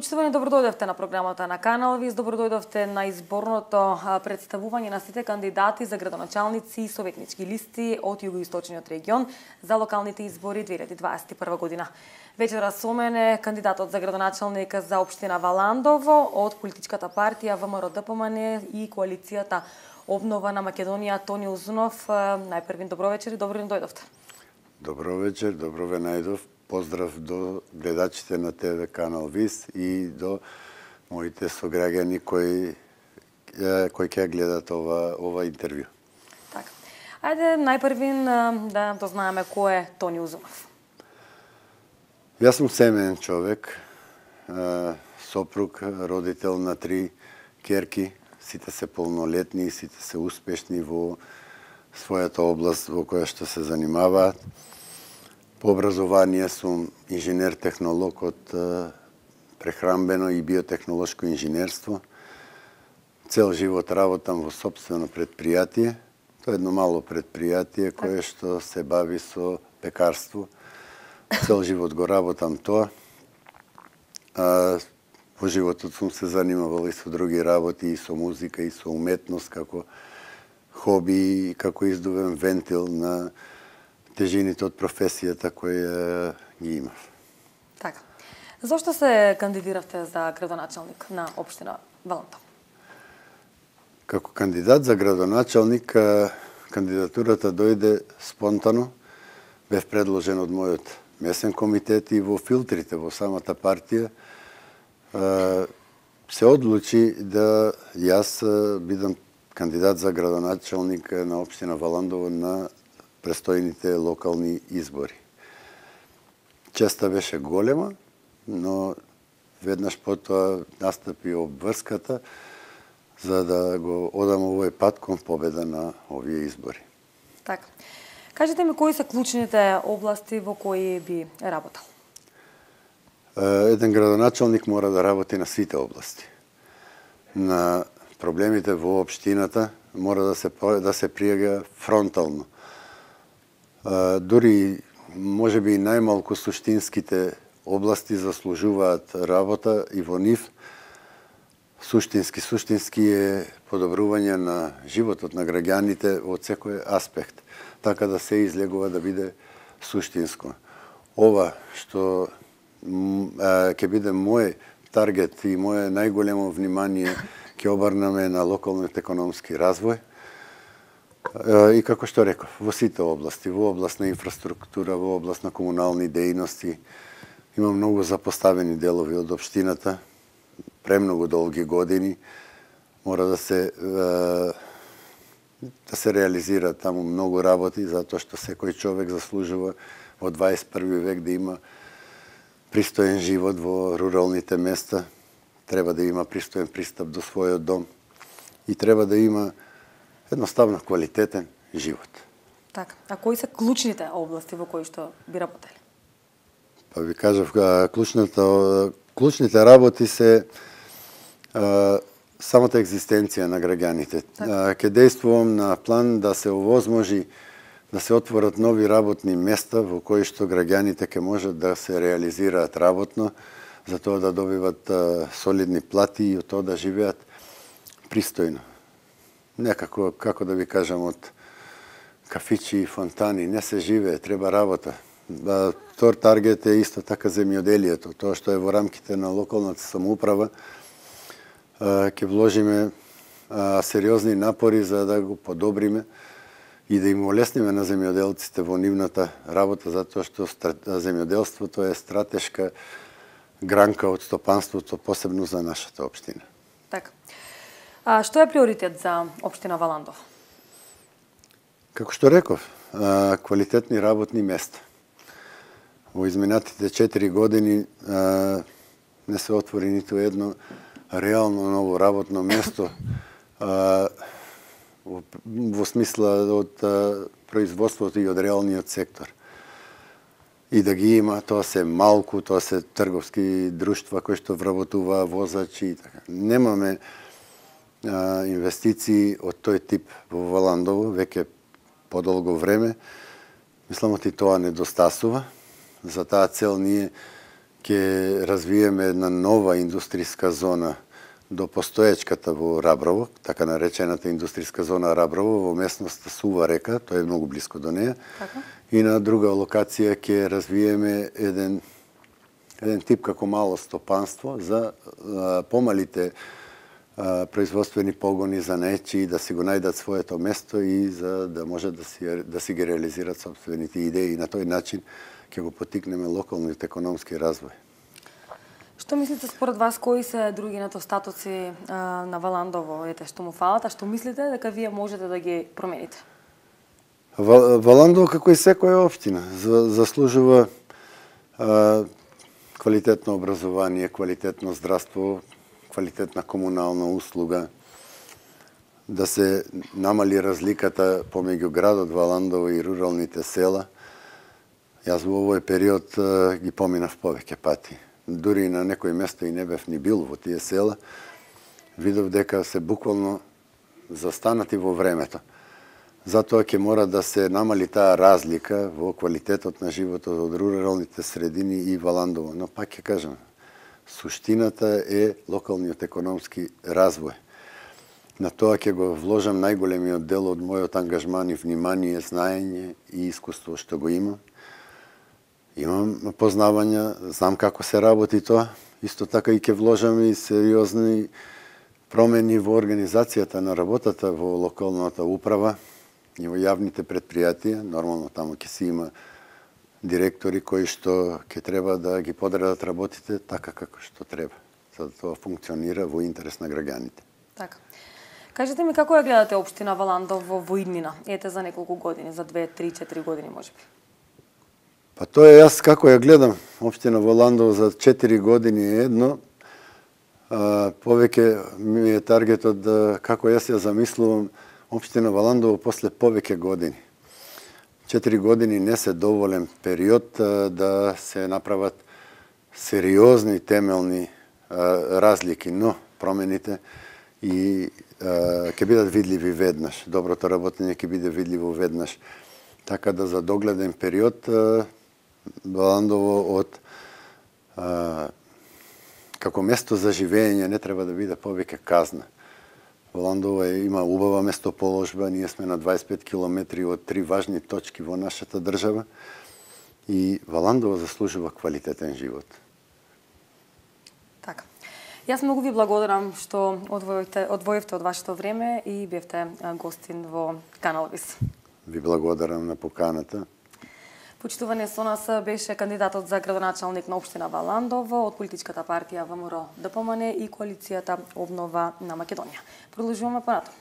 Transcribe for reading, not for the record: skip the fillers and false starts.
Почитувани, добродојдовте на програмата на Канал Виз, добродојдовте на изборното представување на сите кандидати за градоначалници и советнички листи од југоисточниот регион за локалните избори 2021 година. Вечера со мене кандидатот за градоначалник за општина Валандово од политичката партија ВМРО-ДПМН и коалицијата Обнова на Македонија Тони Узунов. Најпрвин добро вечер и добро дојдовте. Добро вечер, добро ве најдов. Поздрав до гледачите на ТВ Канал Виз и до моите сограѓани кои ќе гледат ова интервју. Така. Ајде најпрвин да дознаеме кој е Тони Узунов. Јас сум семеен човек, сопруг, родител на 3 ќерки, сите се полнолетни, сите се успешни во својата област во која што се занимаваат. По образование сум инженер-технолог од прехранбено и биотехнолошко инженерство. Цел живот работам во сопствено предпријатие. Тоа е едно мало предпријатие кое што се бави со пекарство. Цел живот го работам тоа. Во животот сум се занимавал и со други работи, и со музика, и со уметност, како хоби, и како издувен вентил на тежините од професијата која ги имав. Така. Зошто се кандидиравте за градоначалник на општина Валандово? Како кандидат за градоначалник, кандидатурата дојде спонтано. Бев предложен од мојот месен комитет и во филтрите во самата партија се одлучи да јас бидам кандидат за градоначалник на општина Валандово на престојните локални избори. Честа беше голема, но веднаш потоа настапи обврската за да го одам овој пат кон победа на овие избори. Така. Кажете ми кои се клучните области во кои би работел? Еден градоначалник мора да работи на сите области. На проблемите во општината мора да се пријага фронтално. Дури може би и најмалку суштинските области заслужуваат работа и во нив суштински е подобрување на животот на граѓаните од секој аспект, така да се излегува да биде суштинско. Ова што ќе биде мој таргет и моје најголемо внимание ќе обрнеме на локалниот економски развој. И како што реков, во сите области, во област на инфраструктура, во област на комунални дејности, има многу запоставени делови од општината, премногу долги години, мора да се реализира таму многу работи, затоа што секој човек заслужува во 21 век да има пристоен живот во руралните места, треба да има пристоен пристап до својот дом и треба да има едноставно квалитетен живот. Така. А кои се клучните области во кои што би работели? Па ви кажав, клучните работи се самата екзистенција на граѓаните. Ке действувам на план да се овозможи да се отворат нови работни места во кои што граѓаните ќе можат да се реализираат работно, за тоа да добиват солидни плати и од тоа да живеат пристојно. Некако, како да ви кажам, од кафичи и фонтани не се живее, треба работа. Втор таргет е исто така земјоделието, тоа што е во рамките на локалната самоуправа. Ќе вложиме сериозни напори за да го подобриме и да им олесниме на земјоделците во нивната работа, затоа што земјоделството е стратешка гранка од стопанството, посебно за нашата општина. Така. А што е приоритет за општина Валандово? Како што реков, квалитетни работни места. Во изминатите 4 години не се отвори ниту едно реално ново работно место во смисла од производството и од реалниот сектор. И да ги има, тоа се малку, тоа се трговски друштва кои што вработува возачи и така. Немаме инвестиции од тој тип во Валандово веќе подолго време. Мислам, оти тоа недостасува. За таа цел ние ќе развиеме една нова индустријска зона до постоечката во Раброво, така наречената индустријска зона Раброво, во местноста Сува река, тоа е многу блиско до неја. Така. И на друга локација ќе развиеме еден тип како мало стопанство за помалите производствени погони за нечи да си го најдат своето место и за да може да си ги реализират собствените идеи и на тој начин ќе го потикнеме локалниот економски развој. Што мислите според вас, кои се други недостатоци на Валандово, што му фалат, а што мислите дека вие можете да ги промените? Валандово, како и секоја општина, заслужува квалитетно образование, квалитетно здравство, квалитетна комунална услуга, да се намали разликата помеѓу градот Валандово и руралните села. Јас во овој период ги поминав повеќе пати. Дури на некои места и не бев ни бил во тие села, видов дека се буквално застанати во времето. Затоа ќе мора да се намали таа разлика во квалитетот на животот од руралните средини и Валандово. Но пак ќе кажам, суштината е локалниот економски развој. На тоа ќе го вложам најголемиот дел од мојот ангажман и внимание, знаење и искуство што го имам. Имам познавања, знам како се работи тоа. Исто така и ќе вложам и сериозни промени во организацијата на работата во локалната управа и во јавните предпријатија. Нормално таму ќе си има директори кои што ќе треба да ги подредат работите така како што треба, за да тоа функционира во интерес на граѓаните. Така. Кажете ми како ја гледате општина Валандово во иднина? Ете за неколку години, за 2, 3, 4 години можеби. Па тоа е јас како ја гледам општина Валандово за 4 години е едно. Повеќе ми е таргетот да како јас ја замислувам општина Валандово после повеќе години. 4 години не се доволен период да се направат сериозни темелни разлики, но промените и ќе бидат видливи веднаш. Доброто работење ќе биде видливо веднаш. Така да за догледен период Валандово од како место за живење не треба да биде повеќе казна. Валандово има убава местоположба, ние сме на 25 километри од 3 важни точки во нашата држава и Валандово заслужува квалитетен живот. Така. Јас многу ви благодарам што одвоевте од вашето време и бевте гостин во Канал ВИС. Ви благодарам на поканата. Почитуване со нас беше кандидатот за градоначалник на општина Валандово од политичката партија ВМРО ДПМН и коалицијата Обнова на Македонија. Продолжуваме понатаму.